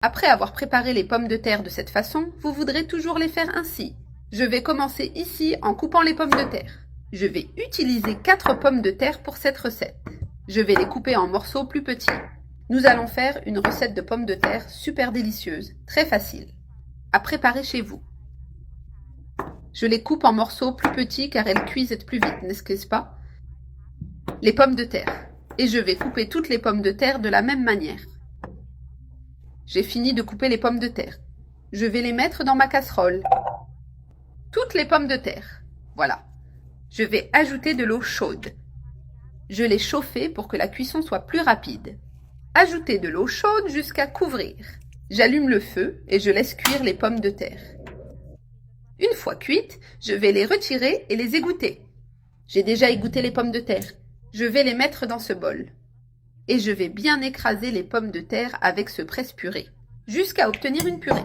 Après avoir préparé les pommes de terre de cette façon, vous voudrez toujours les faire ainsi. Je vais commencer ici en coupant les pommes de terre. Je vais utiliser 4 pommes de terre pour cette recette. Je vais les couper en morceaux plus petits. Nous allons faire une recette de pommes de terre super délicieuse, très facile, à préparer chez vous. Je les coupe en morceaux plus petits car elles cuisent plus vite, n'est-ce pas? Les pommes de terre. Et je vais couper toutes les pommes de terre de la même manière. J'ai fini de couper les pommes de terre. Je vais les mettre dans ma casserole. Toutes les pommes de terre. Voilà. Je vais ajouter de l'eau chaude. Je l'ai chauffée pour que la cuisson soit plus rapide. Ajoutez de l'eau chaude jusqu'à couvrir. J'allume le feu et je laisse cuire les pommes de terre. Une fois cuites, je vais les retirer et les égoutter. J'ai déjà égoutté les pommes de terre. Je vais les mettre dans ce bol. Et je vais bien écraser les pommes de terre avec ce presse-purée, jusqu'à obtenir une purée.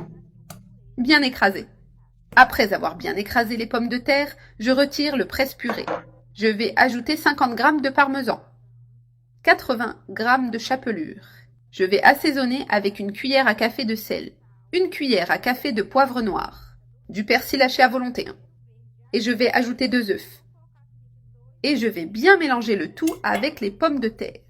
Bien écrasée. Après avoir bien écrasé les pommes de terre, je retire le presse-purée. Je vais ajouter 50 g de parmesan, 80 g de chapelure. Je vais assaisonner avec une cuillère à café de sel, une cuillère à café de poivre noir, du persil haché à volonté. Et je vais ajouter 2 œufs. Et je vais bien mélanger le tout avec les pommes de terre.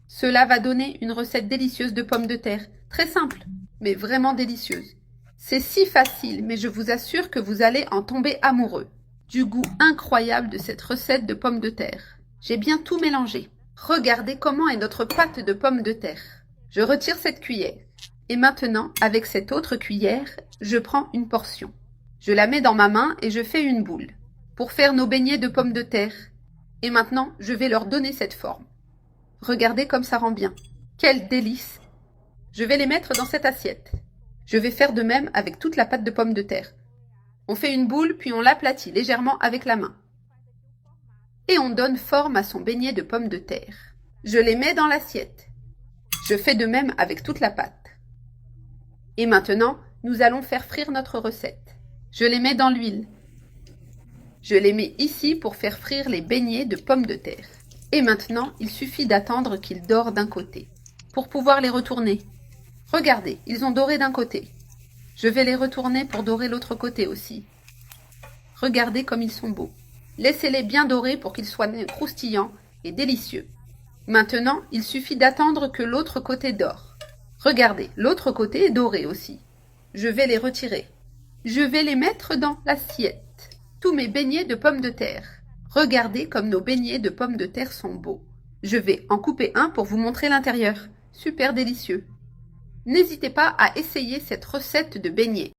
Cela va donner une recette délicieuse de pommes de terre, très simple, mais vraiment délicieuse. C'est si facile, mais je vous assure que vous allez en tomber amoureux. Du goût incroyable de cette recette de pommes de terre. J'ai bien tout mélangé. Regardez comment est notre pâte de pommes de terre. Je retire cette cuillère. Et maintenant, avec cette autre cuillère, je prends une portion. Je la mets dans ma main et je fais une boule, pour faire nos beignets de pommes de terre. Et maintenant, je vais leur donner cette forme. Regardez comme ça rend bien. Quel délice! Je vais les mettre dans cette assiette. Je vais faire de même avec toute la pâte de pommes de terre. On fait une boule, puis on l'aplatit légèrement avec la main. Et on donne forme à son beignet de pommes de terre. Je les mets dans l'assiette. Je fais de même avec toute la pâte. Et maintenant, nous allons faire frire notre recette. Je les mets dans l'huile. Je les mets ici pour faire frire les beignets de pommes de terre. Et maintenant, il suffit d'attendre qu'ils dorent d'un côté, pour pouvoir les retourner. Regardez, ils ont doré d'un côté. Je vais les retourner pour dorer l'autre côté aussi. Regardez comme ils sont beaux. Laissez-les bien dorer pour qu'ils soient croustillants et délicieux. Maintenant, il suffit d'attendre que l'autre côté dore. Regardez, l'autre côté est doré aussi. Je vais les retirer. Je vais les mettre dans l'assiette. Tous mes beignets de pommes de terre. Regardez comme nos beignets de pommes de terre sont beaux. Je vais en couper un pour vous montrer l'intérieur. Super délicieux. N'hésitez pas à essayer cette recette de beignets.